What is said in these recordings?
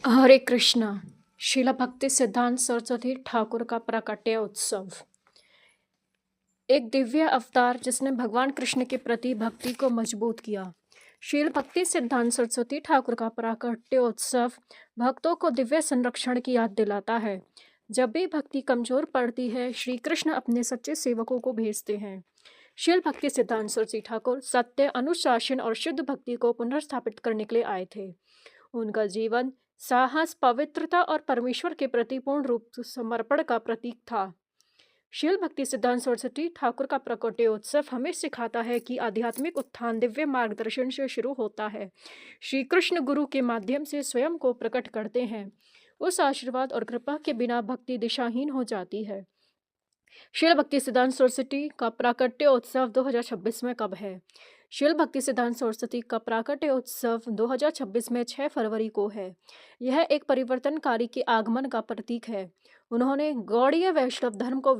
हरे कृष्णा। शिला भक्ति सिद्धांत सरस्वती ठाकुर का प्राकट्य उत्सव एक दिव्य अवतार जिसने भगवान कृष्ण के प्रति भक्ति को मजबूत किया। शील भक्ति सिद्धांत सरस्वती ठाकुर का प्राकट्य उत्सव भक्तों को दिव्य संरक्षण की याद दिलाता है। जब भी भक्ति कमजोर पड़ती है, श्री कृष्ण अपने सच्चे सेवकों को भेजते हैं। शील भक्ति सिद्धांत सरस्वती ठाकुर सत्य, अनुशासन और शुद्ध भक्ति को पुनर्स्थापित करने के लिए आए थे। उनका जीवन साहस, पवित्रता और परमेश्वर के प्रति पूर्ण रूप समर्पण का प्रतीक था। शील भक्ति सिद्धांत सरस्वती ठाकुर का प्रकटोत्सव हमें सिखाता है कि आध्यात्मिक उत्थान दिव्य मार्गदर्शन से शुरू होता है। श्री कृष्ण गुरु के माध्यम से स्वयं को प्रकट करते हैं। उस आशीर्वाद और कृपा के बिना भक्ति दिशाहीन हो जाती है। शील भक्ति सिद्धांत सरस्वती का प्राकट्य उत्सव 2026 में कब है? शील भक्ति सिद्धांत सरस्वती का प्राकट्य उत्सव 2026 में 6 फरवरी को है। यह एक परिवर्तनकारी के आगमन का प्रतीक है। उन्होंने गौड़ीय वैष्णव धर्म को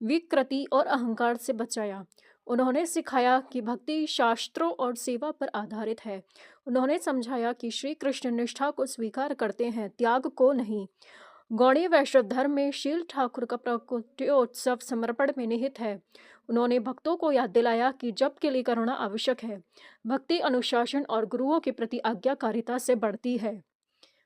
विकृति और अहंकार से बचाया। उन्होंने सिखाया कि भक्ति शास्त्रों और सेवा पर आधारित है। उन्होंने समझाया कि श्री कृष्ण निष्ठा को स्वीकार करते हैं, त्याग को नहीं। गौड़ीय वैष्णव धर्म में शील ठाकुर का प्रकटोत्सव समर्पण में निहित है। उन्होंने भक्तों को याद दिलाया कि जप के लिए करुणा आवश्यक है। भक्ति अनुशासन और गुरुओं के प्रति आज्ञाकारिता से बढ़ती है।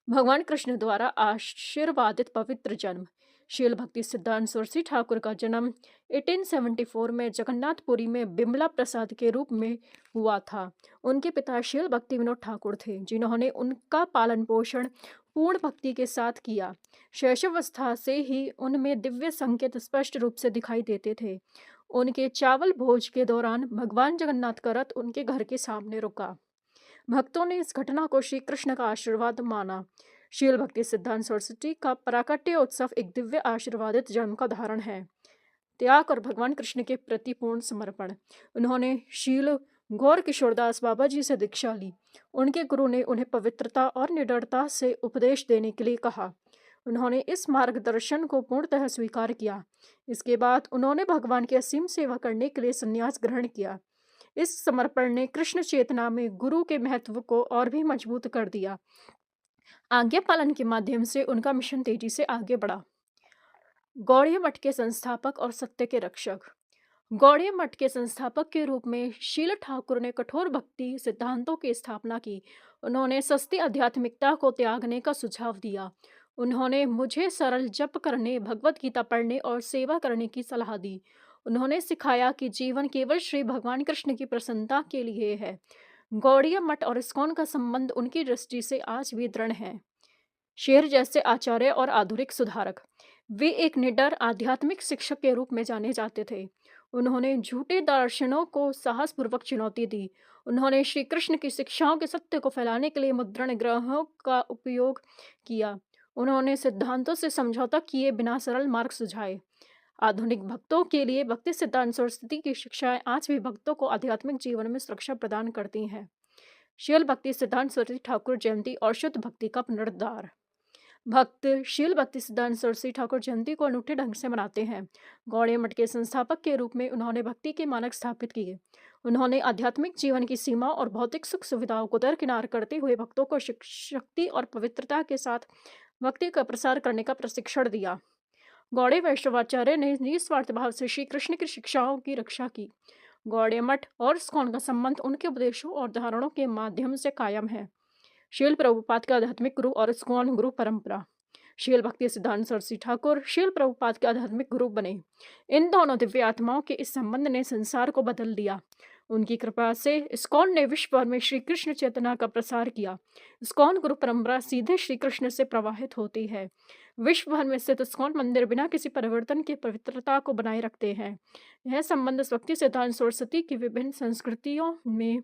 भगवान कृष्ण द्वारा आशीर्वादित पवित्र जन्म। शील भक्ति सिद्धांत सरस्वती ठाकुर का जन्म 1874 में जगन्नाथपुरी में बिमला प्रसाद के रूप में हुआ था। उनके पिता शील भक्ति विनोद ठाकुर थे, जिन्होंने उनका पालन पोषण पूर्ण भक्ति के साथ किया। शैशवावस्था से ही उनमें दिव्य संकेत स्पष्ट रूप से दिखाई देते थे। उनके चावल भोज के दौरान भगवान जगन्नाथ का रथ उनके घर के सामने रुका। भक्तों ने इस घटना को श्री कृष्ण का आशीर्वाद माना। शील भक्ति सिद्धांत सरस्वती का प्राकट्य उत्सव एक दिव्य आशीर्वादित जन्म का उदाहरण है। त्याग और भगवान कृष्ण के प्रति पूर्ण समर्पण। उन्होंने शील गौर किशोरदास बाबा जी से दीक्षा ली। उनके गुरु ने उन्हें पवित्रता और निडरता से उपदेश देने के लिए कहा। उन्होंने इस मार्गदर्शन को पूर्णतः स्वीकार किया। इसके बाद उन्होंने भगवान की असीम सेवा करने के लिए संन्यास ग्रहण किया। इस समर्पण ने कृष्ण चेतना में गुरु के महत्व को और भी मजबूत कर दिया। आज्ञा पालन के माध्यम से उनका मिशन तेजी से आगे बढ़ा। गौड़ीय मठ के संस्थापक और सत्य के रक्षक। गौड़ीय मठ के संस्थापक के रूप में शील ठाकुर ने कठोर भक्ति सिद्धांतों की स्थापना की। उन्होंने सस्ती आध्यात्मिकता को त्यागने का सुझाव दिया। उन्होंने मुझे सरल जप करने, भगवत गीता पढ़ने और सेवा करने की सलाह दी। उन्होंने सिखाया कि जीवन केवल श्री भगवान कृष्ण की प्रसन्नता के लिए है। गौड़ीय मठ और इस्कॉन का संबंध उनकी दृष्टि से आज भी दृढ़ है। शेर जैसे आचार्य और आधुनिक सुधारक। वे एक निडर आध्यात्मिक शिक्षक के रूप में जाने जाते थे। उन्होंने झूठे दर्शनों को साहसपूर्वक चुनौती दी। उन्होंने श्री कृष्ण की शिक्षाओं के सत्य को फैलाने के लिए मुद्रण ग्रहों का उपयोग किया। उन्होंने सिद्धांतों से समझौता किए बिना सरल मार्ग सुझाए। आधुनिक भक्तों के लिए भक्ति सिद्धांत सरस्वती की शिक्षाएं आज भी भक्तों को आध्यात्मिक जीवन में सुरक्षा प्रदान करती हैं। शील भक्ति सिद्धांत सरस्वती ठाकुर जयंती और शुद्ध भक्ति का पुनरुद्धार। भक्त शील भक्ति सिद्धांत सरस्वती ठाकुर जयंती को अनूठे ढंग से मनाते हैं। गौड़ीय मठ के संस्थापक के रूप में उन्होंने भक्ति के मानक स्थापित किए। उन्होंने आध्यात्मिक जीवन की सीमा और भौतिक सुख सुविधाओं को दरकिनार करते हुए भक्तों को शक्ति और पवित्रता के साथ भक्ति का प्रसार करने का प्रशिक्षण दिया। गौड़ीय वैष्णवाचार्य ने निस्वार्थ भाव से श्री कृष्ण की शिक्षाओं की रक्षा की। गौड़ीय मठ और इस्कॉन का संबंध उनके उपदेशों और धारणों के माध्यम से कायम है। शील प्रभुपाद के आध्यात्मिक गुरु और इस्कॉन गुरु परंपरा। शील भक्ति सिद्धांत सरस्वती ठाकुर शील प्रभुपाद के आध्यात्मिक गुरु बने। इन दोनों दिव्य आत्माओं के इस संबंध ने संसार को बदल दिया। उनकी कृपा से इस्कॉन ने विश्व भर में श्री कृष्ण चेतना का प्रसार किया। इस्कॉन गुरु परंपरा सीधे श्री कृष्ण से प्रवाहित होती है। विश्व भर में स्थित इस्कॉन मंदिर बिना किसी परिवर्तन की पवित्रता को बनाए रखते हैं। यह संबंध भक्ति सिद्धांत सरस्वती की विभिन्न संस्कृतियों में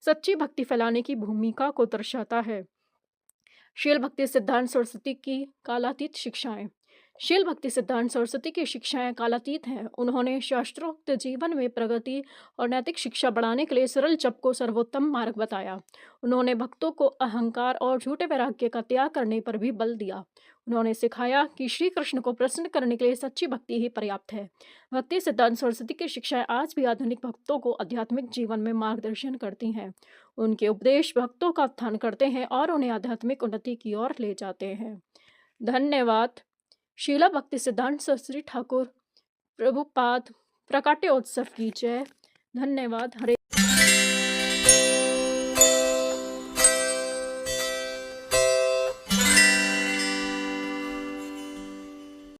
सच्ची भक्ति फैलाने की भूमिका को दर्शाता है। शील भक्ति सिद्धांत सरस्वती की कालातीत शिक्षाएं। शील भक्ति सिद्धांत सरस्वती की शिक्षाएं कालातीत हैं। उन्होंने शास्त्रोक्त जीवन में प्रगति और नैतिक शिक्षा बढ़ाने के लिए सरल जप को सर्वोत्तम मार्ग बताया। उन्होंने भक्तों को अहंकार और झूठे वैराग्य का त्याग करने पर भी बल दिया। उन्होंने सिखाया कि श्री कृष्ण को प्रसन्न करने के लिए सच्ची भक्ति ही पर्याप्त है। भक्ति सिद्धांत सरस्वती की शिक्षाएं आज भी आधुनिक भक्तों को आध्यात्मिक जीवन में मार्गदर्शन करती हैं। उनके उपदेश भक्तों का उत्थान करते हैं और उन्हें आध्यात्मिक उन्नति की ओर ले जाते हैं। धन्यवाद। शीला भक्ति सिद्धांत सरस्वती ठाकुर प्रभुपाद प्रकाट्योत्सव की जय। धन्यवाद। हरे